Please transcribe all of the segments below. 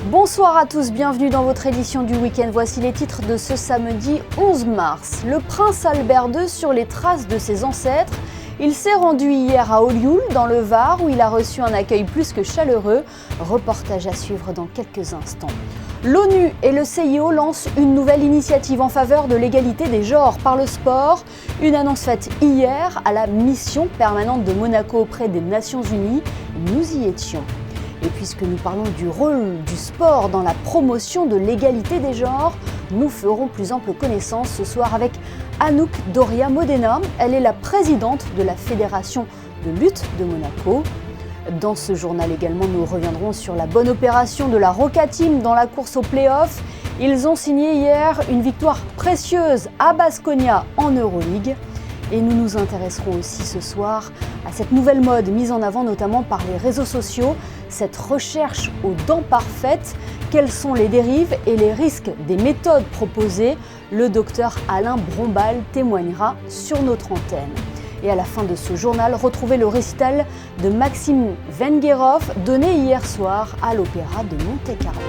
Bonsoir à tous, bienvenue dans votre édition du week-end. Voici les titres de ce samedi 11 mars. Le prince Albert II sur les traces de ses ancêtres. Il s'est rendu hier à Olioul, dans le Var, où il a reçu un accueil plus que chaleureux. Reportage à suivre dans quelques instants. L'ONU et le CIO lancent une nouvelle initiative en faveur de l'égalité des genres par le sport. Une annonce faite hier à la mission permanente de Monaco auprès des Nations Unies. Nous y étions. Et puisque nous parlons du rôle du sport dans la promotion de l'égalité des genres, nous ferons plus ample connaissance ce soir avec Anouk Doria Modena. Elle est la présidente de la Fédération de lutte de Monaco. Dans ce journal également, nous reviendrons sur la bonne opération de la Roca Team dans la course aux play-offs. Ils ont signé hier une victoire précieuse à Baskonia en Euroleague. Et nous nous intéresserons aussi ce soir à cette nouvelle mode mise en avant notamment par les réseaux sociaux, cette recherche aux dents parfaites. Quelles sont les dérives et les risques des méthodes proposées? Le docteur Alain Brombal témoignera sur notre antenne. Et à la fin de ce journal, retrouvez le récital de Maxime Vengerov donné hier soir à l'Opéra de Monte-Carlo.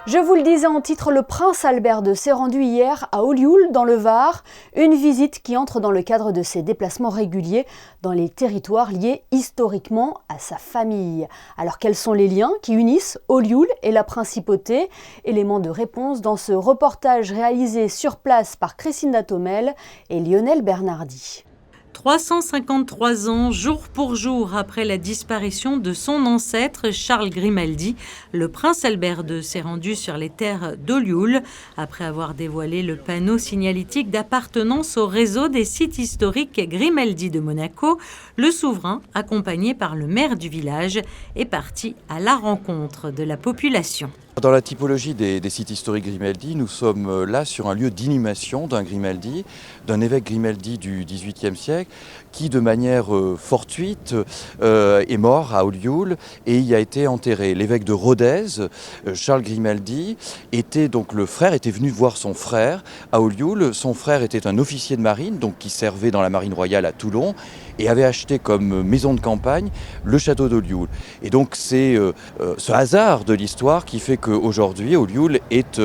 Je vous le disais en titre, le prince Albert II s'est rendu hier à Olioul, dans le Var, une visite qui entre dans le cadre de ses déplacements réguliers dans les territoires liés historiquement à sa famille. Alors quels sont les liens qui unissent Olioul et la principauté? Élément de réponse dans ce reportage réalisé sur place par Christine Datomel et Lionel Bernardi. 353 ans, jour pour jour après la disparition de son ancêtre Charles Grimaldi, le prince Albert II s'est rendu sur les terres d'Olioul. Après avoir dévoilé le panneau signalétique d'appartenance au réseau des sites historiques Grimaldi de Monaco, le souverain, accompagné par le maire du village, est parti à la rencontre de la population. Dans la typologie des sites historiques Grimaldi, nous sommes là sur un lieu d'inhumation d'un Grimaldi, d'un évêque Grimaldi du XVIIIe siècle, qui de manière fortuite est mort à Olioul et y a été enterré. L'évêque de Rodez, Charles Grimaldi, était venu voir son frère à Olioul. Son frère était un officier de marine, donc qui servait dans la marine royale à Toulon, et avait acheté comme maison de campagne le château d'Olioul. Et donc c'est ce hasard de l'histoire qui fait qu'aujourd'hui Olioul est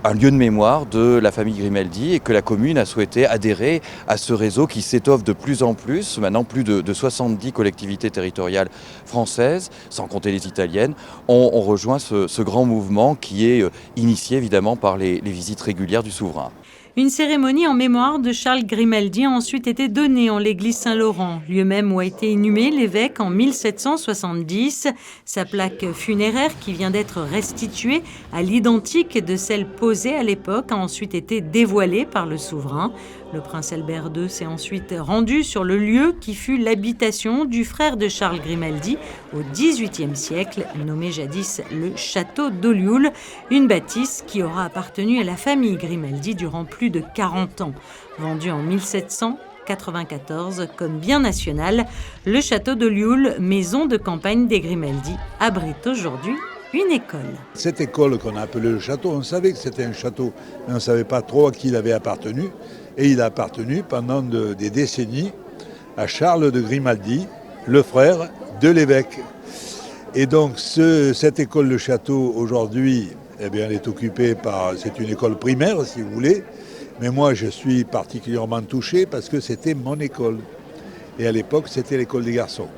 un lieu de mémoire de la famille Grimaldi et que la commune a souhaité adhérer à ce réseau qui s'étoffe de plus en plus. Maintenant plus de 70 collectivités territoriales françaises, sans compter les italiennes, ont rejoint ce grand mouvement qui est initié évidemment par les visites régulières du souverain. Une cérémonie en mémoire de Charles Grimaldi a ensuite été donnée en l'église Saint-Laurent, lieu même où a été inhumé l'évêque en 1770. Sa plaque funéraire, qui vient d'être restituée à l'identique de celle posée à l'époque, a ensuite été dévoilée par le souverain. Le prince Albert II s'est ensuite rendu sur le lieu qui fut l'habitation du frère de Charles Grimaldi au XVIIIe siècle, nommé jadis le château d'Olioul, une bâtisse qui aura appartenu à la famille Grimaldi durant plus de 40 ans. Vendu en 1794 comme bien national, le château d'Olioul, maison de campagne des Grimaldi, abrite aujourd'hui une école. Cette école qu'on a appelée le château, on savait que c'était un château, mais on ne savait pas trop à qui il avait appartenu. Et il a appartenu pendant des décennies à Charles de Grimaldi, le frère de l'évêque. Et donc cette école de château aujourd'hui, elle est occupée c'est une école primaire si vous voulez, mais moi je suis particulièrement touché parce que c'était mon école. Et à l'époque c'était l'école des garçons.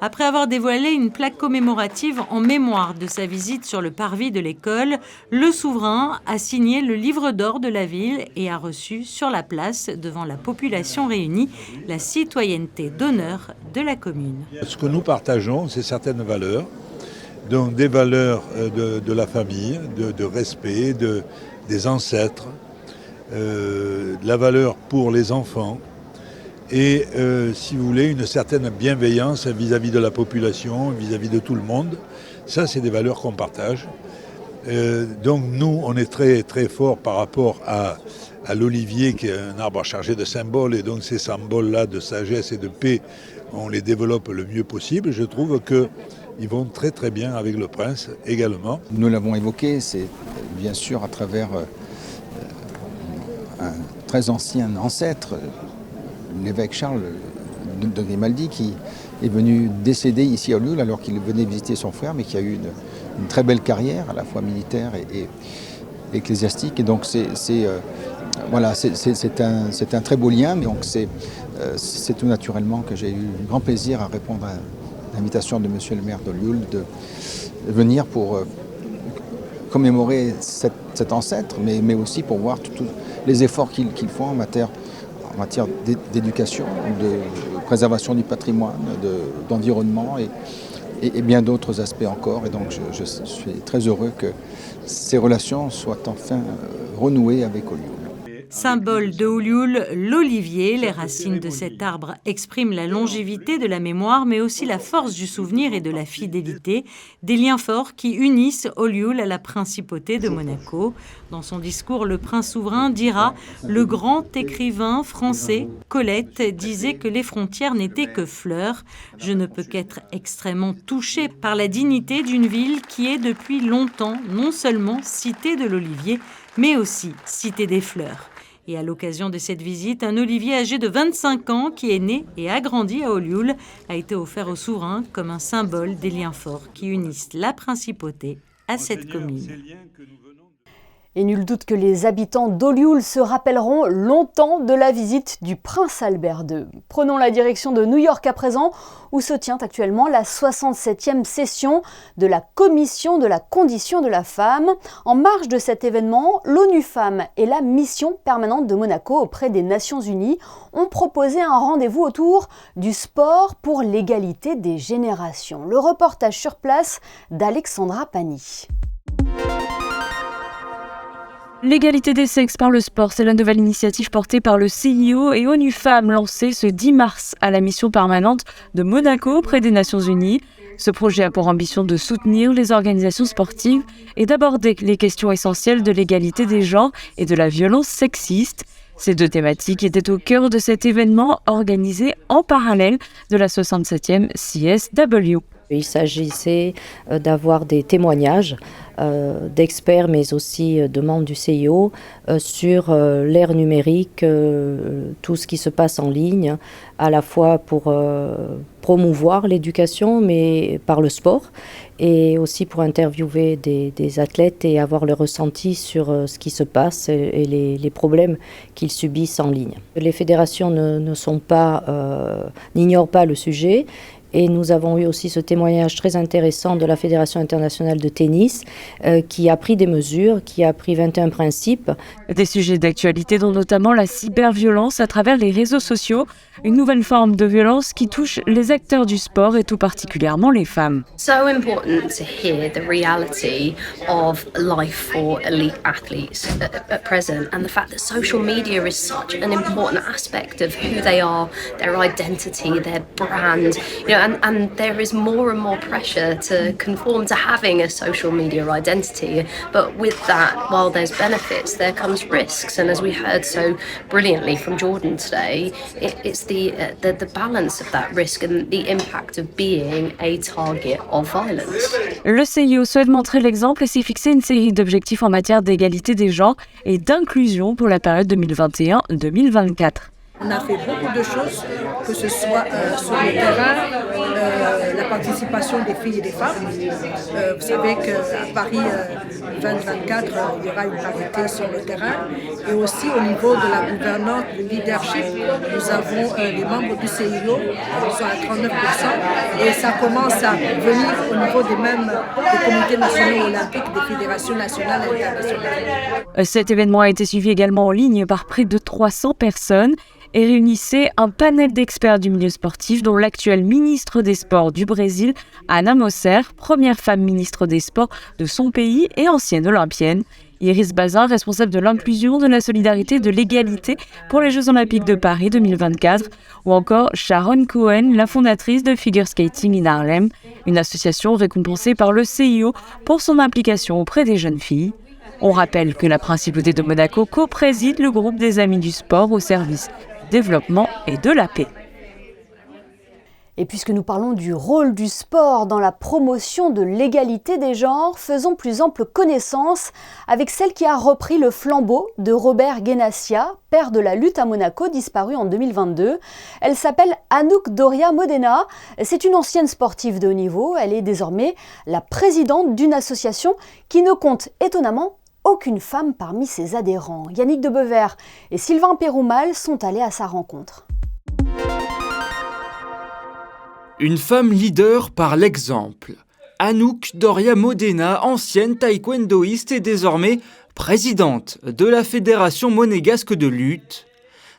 Après avoir dévoilé une plaque commémorative en mémoire de sa visite sur le parvis de l'école, le souverain a signé le livre d'or de la ville et a reçu sur la place, devant la population réunie, la citoyenneté d'honneur de la commune. Ce que nous partageons, c'est certaines valeurs, donc des valeurs de la famille, de respect, des ancêtres, de la valeur pour les enfants, et si vous voulez, une certaine bienveillance vis-à-vis de la population, vis-à-vis de tout le monde. Ça, c'est des valeurs qu'on partage. Donc nous, on est très, très fort par rapport à l'olivier, qui est un arbre chargé de symboles, et donc ces symboles-là de sagesse et de paix, on les développe le mieux possible. Je trouve qu'ils vont très, très bien avec le prince également. Nous l'avons évoqué, c'est bien sûr à travers un très ancien ancêtre, l'évêque Charles de Grimaldi, qui est venu décéder ici à Olioul alors qu'il venait visiter son frère, mais qui a eu une très belle carrière, à la fois militaire et ecclésiastique. Et donc c'est un très beau lien. Donc c'est tout naturellement que j'ai eu grand plaisir à répondre à l'invitation de monsieur le maire d'Olioul de venir pour commémorer cet ancêtre, mais aussi pour voir tous les efforts qu'ils font en matière d'éducation, de préservation du patrimoine, d'environnement et bien d'autres aspects encore. Et donc je suis très heureux que ces relations soient enfin renouées avec Olioul. Symbole de Olioul, l'olivier, les racines de cet arbre expriment la longévité de la mémoire, mais aussi la force du souvenir et de la fidélité, des liens forts qui unissent Olioul à la principauté de Monaco. Dans son discours, le prince souverain dira « Le grand écrivain français, Colette, disait que les frontières n'étaient que fleurs. Je ne peux qu'être extrêmement touché par la dignité d'une ville qui est depuis longtemps non seulement cité de l'olivier, mais aussi cité des fleurs. » Et à l'occasion de cette visite, un olivier âgé de 25 ans qui est né et a grandi à Olioul a été offert au souverain comme un symbole des liens forts qui unissent la principauté à cette commune. Et nul doute que les habitants d'Olioul se rappelleront longtemps de la visite du prince Albert II. Prenons la direction de New York à présent, où se tient actuellement la 67e session de la Commission de la condition de la femme. En marge de cet événement, l'ONU Femmes et la mission permanente de Monaco auprès des Nations Unies ont proposé un rendez-vous autour du sport pour l'égalité des générations. Le reportage sur place d'Alexandra Pani. L'égalité des sexes par le sport, c'est la nouvelle initiative portée par le CIO et ONU Femmes lancée ce 10 mars à la mission permanente de Monaco auprès des Nations Unies. Ce projet a pour ambition de soutenir les organisations sportives et d'aborder les questions essentielles de l'égalité des genres et de la violence sexiste. Ces deux thématiques étaient au cœur de cet événement organisé en parallèle de la 67e CSW. Il s'agissait d'avoir des témoignages d'experts, mais aussi de membres du CIO sur l'ère numérique, tout ce qui se passe en ligne, à la fois pour promouvoir l'éducation, mais par le sport, et aussi pour interviewer des athlètes et avoir le ressenti sur ce qui se passe et les problèmes qu'ils subissent en ligne. Les fédérations n'ignorent pas le sujet. Et nous avons eu aussi ce témoignage très intéressant de la Fédération internationale de tennis qui a pris des mesures, qui a pris 21 principes. Des sujets d'actualité dont notamment la cyberviolence à travers les réseaux sociaux, une nouvelle forme de violence qui touche les acteurs du sport et tout particulièrement les femmes. So important to hear the reality of life for elite athletes at present, and the fact that social media is such an important aspect of who they are, their identity, their brand, you know, and there is more and more pressure to conform to having a social media identity. But with that, while there's benefits, there comes risks, and as we heard so brilliantly from Jordan today, it's the balance of that risk and the impact of being a target of violence. Le CIO souhaite montrer l'exemple et s'est fixé une série d'objectifs en matière d'égalité des genres et d'inclusion pour la période 2021-2024. On a fait beaucoup de choses, que ce soit sur le terrain, la participation des filles et des femmes. Vous savez qu'à Paris 2024, il y aura une parité sur le terrain. Et aussi au niveau de la gouvernance, du leadership, nous avons les membres du CIO qui sont à 39%. Et ça commence à venir au niveau des comités nationaux olympiques, des fédérations nationales et internationales. Cet événement a été suivi également en ligne par près de 300 personnes. Et réunissait un panel d'experts du milieu sportif, dont l'actuelle ministre des Sports du Brésil, Ana Moser, première femme ministre des Sports de son pays et ancienne olympienne. Iris Bazin, responsable de l'inclusion, de la solidarité et de l'égalité pour les Jeux Olympiques de Paris 2024. Ou encore Sharon Cohen, la fondatrice de Figure Skating in Harlem, une association récompensée par le CIO pour son implication auprès des jeunes filles. On rappelle que la principauté de Monaco co-préside le groupe des Amis du Sport au service développement et de la paix. Et puisque nous parlons du rôle du sport dans la promotion de l'égalité des genres, faisons plus ample connaissance avec celle qui a repris le flambeau de Robert Guénassia, père de la lutte à Monaco, disparu en 2022. Elle s'appelle Anouk Doria Modena. C'est une ancienne sportive de haut niveau. Elle est désormais la présidente d'une association qui ne compte étonnamment aucune femme parmi ses adhérents. Yannick Debever et Sylvain Péroumal sont allés à sa rencontre. Une femme leader par l'exemple. Anouk Doria Modena, ancienne taekwondoïste et désormais présidente de la Fédération monégasque de lutte.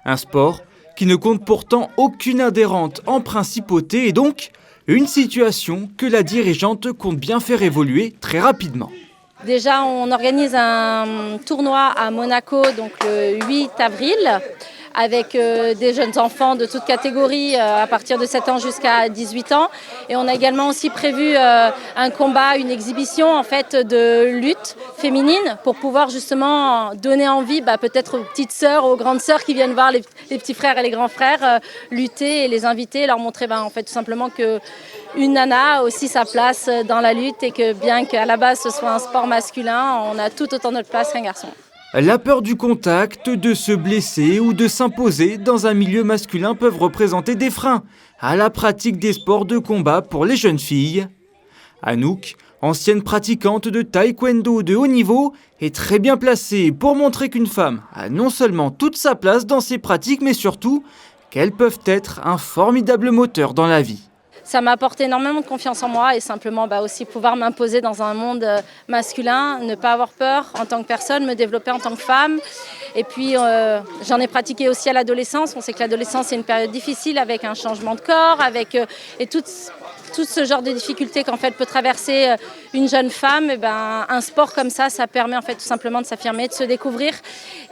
Un sport qui ne compte pourtant aucune adhérente en principauté et donc une situation que la dirigeante compte bien faire évoluer très rapidement. Déjà, on organise un tournoi à Monaco donc le 8 avril. Avec des jeunes enfants de toutes catégories à partir de 7 ans jusqu'à 18 ans. Et on a également aussi prévu un combat, une exhibition en fait de lutte féminine pour pouvoir justement donner envie peut-être aux petites sœurs, aux grandes sœurs qui viennent voir les petits frères et les grands frères lutter et les inviter, leur montrer en fait tout simplement que une nana a aussi sa place dans la lutte et que bien qu'à la base ce soit un sport masculin, on a tout autant notre place qu'un garçon. La peur du contact, de se blesser ou de s'imposer dans un milieu masculin peuvent représenter des freins à la pratique des sports de combat pour les jeunes filles. Anouk, ancienne pratiquante de taekwondo de haut niveau, est très bien placée pour montrer qu'une femme a non seulement toute sa place dans ces pratiques, mais surtout qu'elles peuvent être un formidable moteur dans la vie. Ça m'a apporté énormément de confiance en moi et simplement aussi pouvoir m'imposer dans un monde masculin, ne pas avoir peur en tant que personne, me développer en tant que femme. Et puis j'en ai pratiqué aussi à l'adolescence. On sait que l'adolescence est une période difficile avec un changement de corps, et tout ce genre de difficultés qu'en fait peut traverser une jeune femme. Un sport comme ça permet en fait tout simplement de s'affirmer, de se découvrir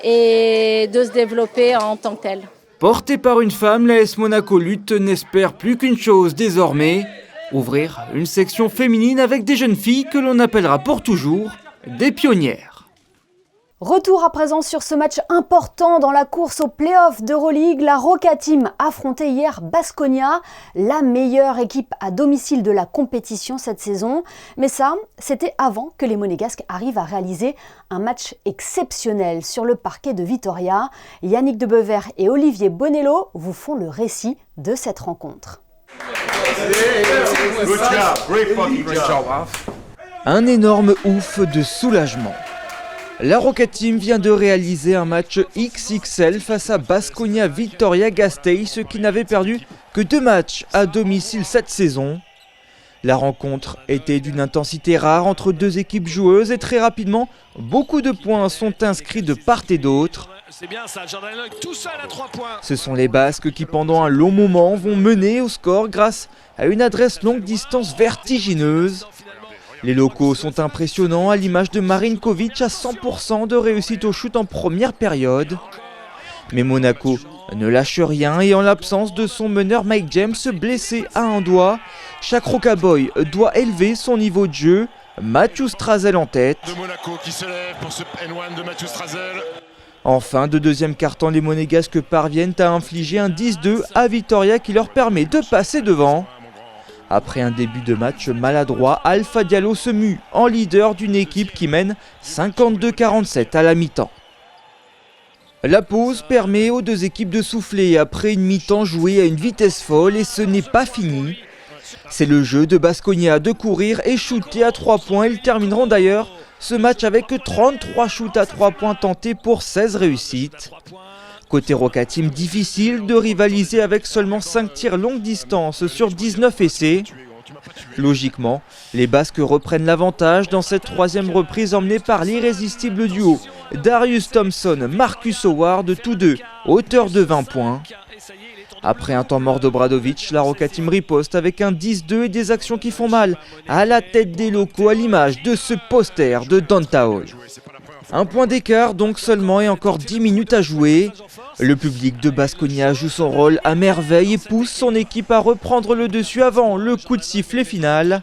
et de se développer en tant que tel. Portée par une femme, l'AS Monaco Lutte n'espère plus qu'une chose désormais, ouvrir une section féminine avec des jeunes filles que l'on appellera pour toujours des pionnières. Retour à présent sur ce match important dans la course au play-off d'Euroleague. La Roca Team affrontait hier Baskonia, la meilleure équipe à domicile de la compétition cette saison. Mais ça, c'était avant que les Monégasques arrivent à réaliser un match exceptionnel sur le parquet de Vitoria. Yannick Debever et Olivier Bonello vous font le récit de cette rencontre. Un énorme ouf de soulagement. La Roca Team vient de réaliser un match XXL face à Baskonia Vitoria Gasteiz, qui n'avait perdu que 2 matchs à domicile cette saison. La rencontre était d'une intensité rare entre 2 équipes joueuses et très rapidement, beaucoup de points sont inscrits de part et d'autre. Ce sont les Basques qui pendant un long moment vont mener au score grâce à une adresse longue distance vertigineuse. Les locaux sont impressionnants à l'image de Marinkovic à 100% de réussite au shoot en première période. Mais Monaco ne lâche rien et en l'absence de son meneur Mike James blessé à un doigt, chaque Rocaboy doit élever son niveau de jeu. Mathieu Strazel en tête. De Monaco qui se lève pour ce N1 de Mathieu Strazel. En fin de deuxième quart-temps, les Monégasques parviennent à infliger un 10-2 à Vitoria qui leur permet de passer devant. Après un début de match maladroit, Alpha Diallo se mue en leader d'une équipe qui mène 52-47 à la mi-temps. La pause permet aux 2 équipes de souffler après une mi-temps jouée à une vitesse folle et ce n'est pas fini. C'est le jeu de Baskonia de courir et shooter à 3 points. Ils termineront d'ailleurs ce match avec 33 shoots à 3 points tentés pour 16 réussites. Côté Roca Team, difficile de rivaliser avec seulement 5 tirs longue distance sur 19 essais. Logiquement, les Basques reprennent l'avantage dans cette 3e reprise emmenée par l'irrésistible duo Darius Thompson, Marcus Howard, tous deux auteurs de 20 points. Après un temps mort d'Obradovic, la Roca Team riposte avec un 10-2 et des actions qui font mal à la tête des locaux à l'image de ce poster de Donta Hall. Un point d'écart donc seulement et encore 10 minutes à jouer. Le public de Baskonia joue son rôle à merveille et pousse son équipe à reprendre le dessus avant le coup de sifflet final.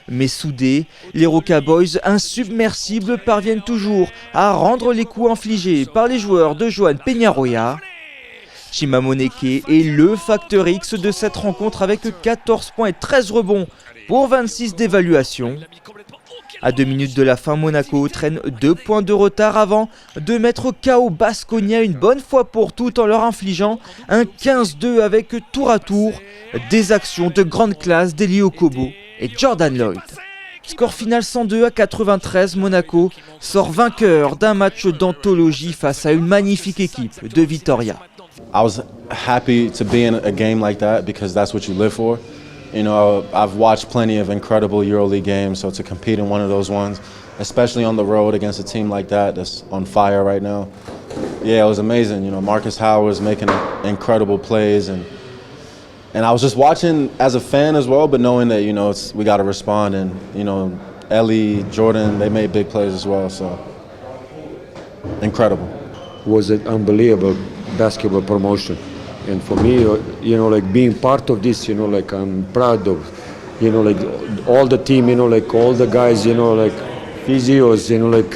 Mais soudés, les Roca Boys insubmersibles parviennent toujours à rendre les coups infligés par les joueurs de Joan Peñarroya. Chima Moneke est le facteur X de cette rencontre avec 14 points et 13 rebonds pour 26 d'évaluation. À 2 minutes de la fin, Monaco traîne 2 points de retard avant de mettre KO Baskonia une bonne fois pour toutes en leur infligeant un 15-2 avec tour à tour des actions de grande classe d'Eli Okobo et Jordan Lloyd. Score final 102-93, Monaco sort vainqueur d'un match d'anthologie face à une magnifique équipe de Vitoria. I was happy to be in a game like that because that's what you live for. You know, I've watched plenty of incredible EuroLeague games, so to compete in one of those ones, especially on the road against a team like that that's on fire right now, yeah, it was amazing. You know, Marcus Howard was making incredible plays, and I was just watching as a fan as well, but knowing that, you know, we got to respond, and, you know, Ellie, Jordan, they made big plays as well, so incredible. It was an unbelievable basketball promotion. And for me, you know, like being part of this, you know, like I'm proud of, you know, like all the team, you know, like all the guys, you know, like physios, you know, like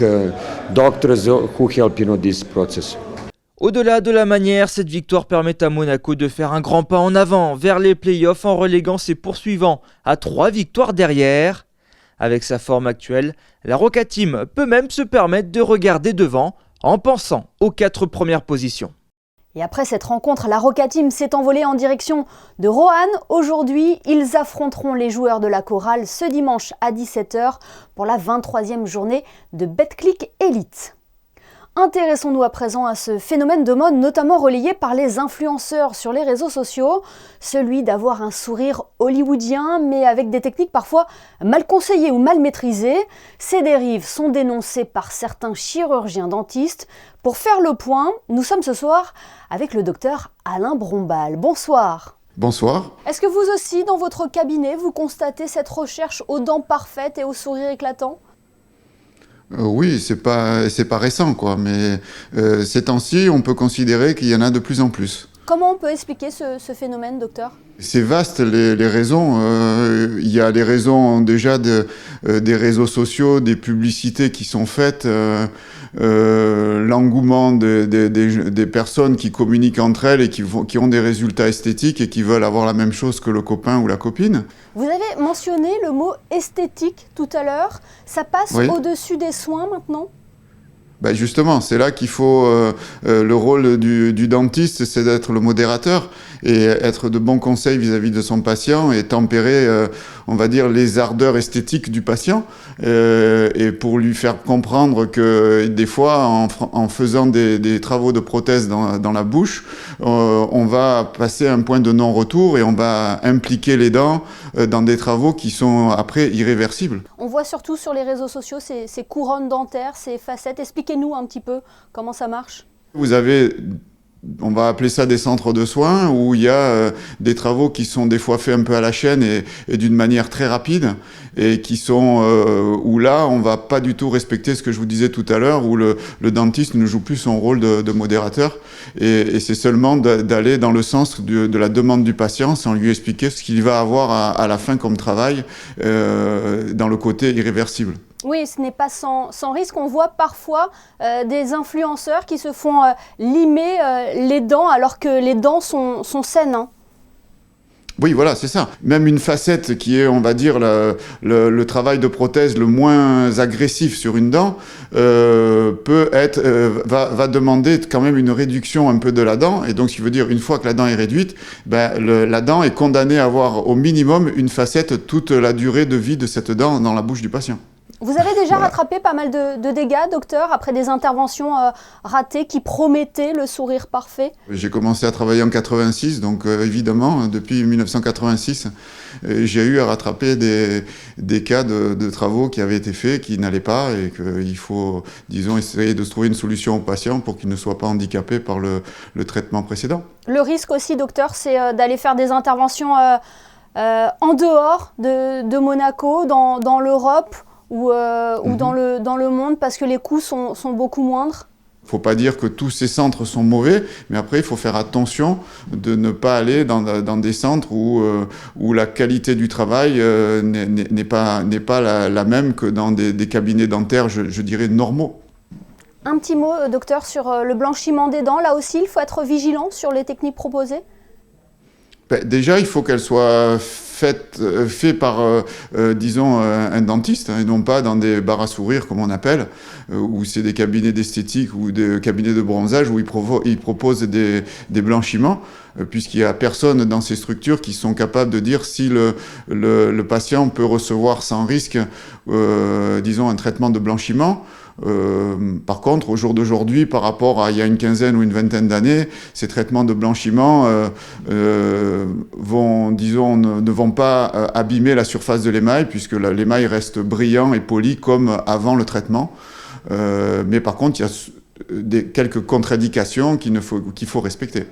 doctors who help, you know, this process. Au-delà de la manière, cette victoire permet à Monaco de faire un grand pas en avant vers les playoffs en reléguant ses poursuivants à 3 victoires derrière. Avec sa forme actuelle, la Roca Team peut même se permettre de regarder devant en pensant aux 4 premières positions. Et après cette rencontre, la Roca Team s'est envolée en direction de Roanne. Aujourd'hui, ils affronteront les joueurs de la chorale ce dimanche à 17h pour la 23e journée de Betclic Elite. Intéressons-nous à présent à ce phénomène de mode, notamment relayé par les influenceurs sur les réseaux sociaux, celui d'avoir un sourire hollywoodien, mais avec des techniques parfois mal conseillées ou mal maîtrisées. Ces dérives sont dénoncées par certains chirurgiens dentistes. Pour faire le point, nous sommes ce soir avec le docteur Alain Brombal. Bonsoir. Bonsoir. Est-ce que vous aussi, dans votre cabinet, vous constatez cette recherche aux dents parfaites et au sourire éclatant ? Oui, c'est pas récent, quoi, mais ces temps-ci, on peut considérer qu'il y en a de plus en plus. Comment on peut expliquer ce phénomène, docteur ? C'est vaste, les raisons. Il y a les raisons déjà des réseaux sociaux, des publicités qui sont faites, l'engouement des personnes qui communiquent entre elles et qui ont des résultats esthétiques et qui veulent avoir la même chose que le copain ou la copine. Vous avez mentionné le mot esthétique tout à l'heure. Ça passe au-dessus des soins maintenant ? Ben justement, c'est là qu'il faut le rôle du dentiste, c'est d'être le modérateur et être de bons conseils vis-à-vis de son patient et tempérer, on va dire, les ardeurs esthétiques du patient et pour lui faire comprendre que des fois, en faisant des travaux de prothèse dans la bouche, on va passer un point de non-retour et on va impliquer les dents dans des travaux qui sont après irréversibles. On voit surtout sur les réseaux sociaux ces couronnes dentaires, ces facettes. Expliquez-nous un petit peu comment ça marche. Vous avez, on va appeler ça des centres de soins, où il y a des travaux qui sont des fois faits un peu à la chaîne et d'une manière très rapide, et qui sont où là, on va pas du tout respecter ce que je vous disais tout à l'heure, où le dentiste ne joue plus son rôle de modérateur, et c'est seulement d'aller dans le sens de la demande du patient, sans lui expliquer ce qu'il va avoir à la fin comme travail, dans le côté irréversible. Oui, ce n'est pas sans risque. On voit parfois des influenceurs qui se font limer les dents alors que les dents sont saines. Hein. Oui, voilà, c'est ça. Même une facette qui est, on va dire, le travail de prothèse le moins agressif sur une dent peut être, va demander quand même une réduction un peu de la dent. Et donc, ce qui veut dire, une fois que la dent est réduite, la dent est condamnée à avoir au minimum une facette toute la durée de vie de cette dent dans la bouche du patient. Vous avez déjà rattrapé pas mal de dégâts, docteur, après des interventions ratées qui promettaient le sourire parfait ? J'ai commencé à travailler en 86, donc évidemment, depuis 1986, j'ai eu à rattraper des cas de travaux qui avaient été faits, qui n'allaient pas, et qu'il faut, disons, essayer de trouver une solution au patient pour qu'il ne soit pas handicapé par le traitement précédent. Le risque aussi, docteur, c'est d'aller faire des interventions en dehors de Monaco, dans l'Europe, ou dans le monde, parce que les coûts sont beaucoup moindres ? Il ne faut pas dire que tous ces centres sont mauvais, mais après, il faut faire attention de ne pas aller dans des centres où la qualité du travail n'est pas la même que dans des cabinets dentaires, je dirais, normaux. Un petit mot, docteur, sur le blanchiment des dents. Là aussi, il faut être vigilant sur les techniques proposées. Déjà, il faut qu'elles soient faites par, disons, un dentiste, et non pas dans des bars à sourire, comme on appelle, où c'est des cabinets d'esthétique ou des cabinets de bronzage où ils proposent des blanchiments, puisqu'il n'y a personne dans ces structures qui sont capables de dire si le patient peut recevoir sans risque, disons, un traitement de blanchiment. Par contre, au jour d'aujourd'hui, par rapport à il y a une quinzaine ou une vingtaine d'années, ces traitements de blanchiment ne vont pas abîmer la surface de l'émail, puisque l'émail reste brillant et poli comme avant le traitement. Mais par contre, il y a quelques contre-indications qu'il faut respecter.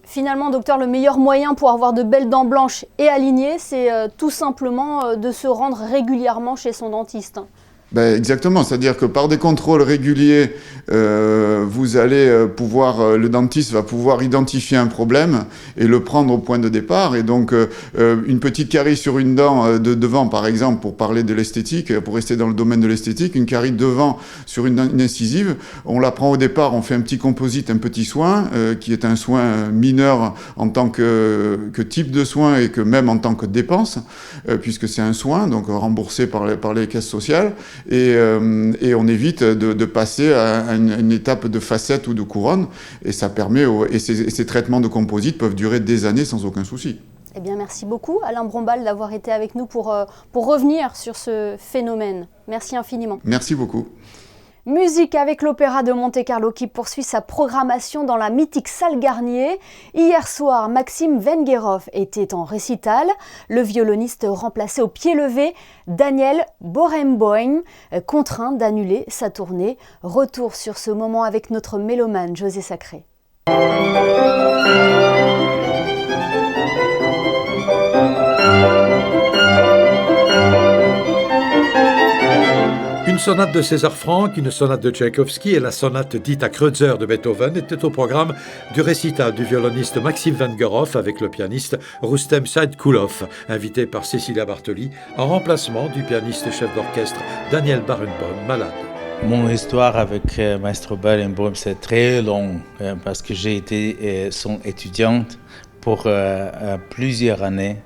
Finalement, docteur, le meilleur moyen pour avoir de belles dents blanches et alignées, c'est tout simplement de se rendre régulièrement chez son dentiste. Exactement, c'est-à-dire que par des contrôles réguliers, vous allez le dentiste va pouvoir identifier un problème et le prendre au point de départ. Et donc, une petite carie sur une dent de devant, par exemple, pour parler de l'esthétique, pour rester dans le domaine de l'esthétique, une carie devant sur une incisive, on la prend au départ, on fait un petit composite, un petit soin, qui est un soin mineur en tant que type de soin et que même en tant que dépense, puisque c'est un soin, donc remboursé par les caisses sociales. Et on évite de passer à une étape de facette ou de couronne, et ça permet, ces traitements de composite peuvent durer des années sans aucun souci. Eh bien, merci beaucoup Alain Brombal d'avoir été avec nous pour revenir sur ce phénomène. Merci infiniment. Merci beaucoup. Musique avec l'Opéra de Monte-Carlo qui poursuit sa programmation dans la mythique salle Garnier. Hier soir, Maxime Vengerov était en récital. Le violoniste remplaçait au pied levé Daniel Barenboim, contraint d'annuler sa tournée. Retour sur ce moment avec notre mélomane José Sacré. Une sonate de César Franck, une sonate de Tchaïkovski et la sonate dite à Kreutzer de Beethoven étaient au programme du récital du violoniste Maxime Vengerov avec le pianiste Rustem Saidkulov, invité par Cécilia Bartoli, en remplacement du pianiste chef d'orchestre Daniel Barenboim, malade. Mon histoire avec Maestro Barenboim, c'est très long, parce que j'ai été son étudiante pour plusieurs années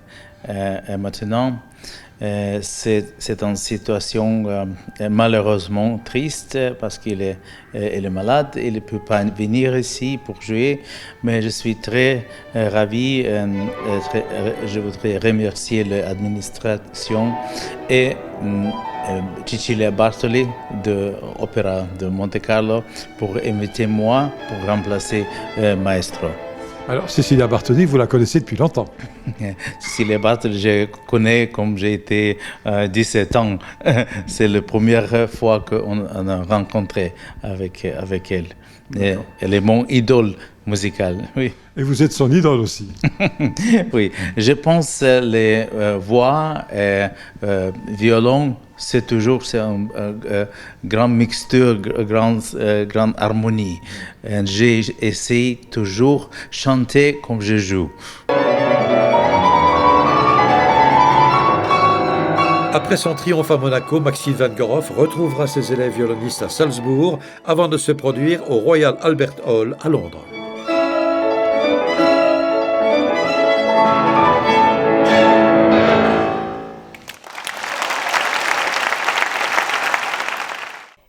maintenant. C'est une situation malheureusement triste parce qu'il est malade, il ne peut pas venir ici pour jouer, mais je suis très ravi. Je voudrais remercier l'administration et Cecilia Bartoli de l'Opéra de Monte-Carlo pour inviter moi pour remplacer Maestro. Alors, Cecilia Bartoli, vous la connaissez depuis longtemps. Cecilia Bartoli, je connais comme j'ai été 17 ans. C'est la première fois qu'on a rencontré avec elle. Et elle est mon idole musicale. Oui. Et vous êtes son idole aussi. Oui, je pense les voix et violon, c'est une grande mixture, grande harmonie. J'essaie toujours de chanter comme je joue. Après son triomphe à Monaco, Maxime Vengerov retrouvera ses élèves violonistes à Salzbourg avant de se produire au Royal Albert Hall à Londres.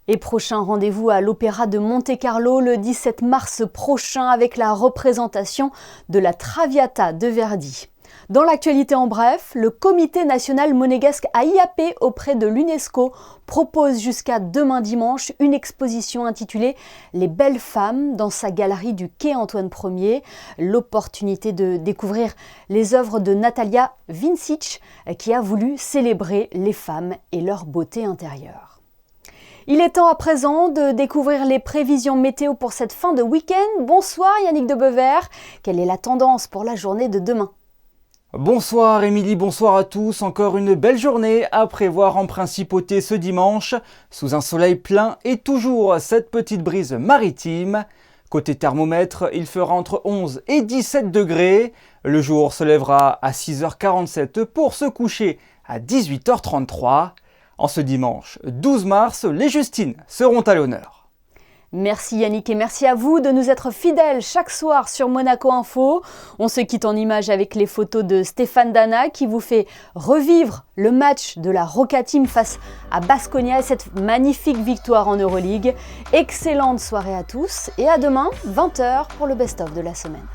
Et prochain rendez-vous à l'Opéra de Monte-Carlo le 17 mars prochain avec la représentation de la Traviata de Verdi. Dans l'actualité en bref, le Comité national monégasque AIAP auprès de l'UNESCO propose jusqu'à demain dimanche une exposition intitulée « Les belles femmes » dans sa galerie du quai Antoine Ier. L'opportunité de découvrir les œuvres de Natalia Vincic qui a voulu célébrer les femmes et leur beauté intérieure. Il est temps à présent de découvrir les prévisions météo pour cette fin de week-end. Bonsoir Yannick Debever, quelle est la tendance pour la journée de demain ? Bonsoir Émilie, bonsoir à tous. Encore une belle journée à prévoir en principauté ce dimanche, sous un soleil plein et toujours cette petite brise maritime. Côté thermomètre, il fera entre 11 et 17 degrés. Le jour se lèvera à 6h47 pour se coucher à 18h33. En ce dimanche 12 mars, les Justines seront à l'honneur. Merci Yannick et merci à vous de nous être fidèles chaque soir sur Monaco Info. On se quitte en images avec les photos de Stéphane Dana qui vous fait revivre le match de la Roca Team face à Baskonia et cette magnifique victoire en Euroleague. Excellente soirée à tous et à demain 20h pour le best-of de la semaine.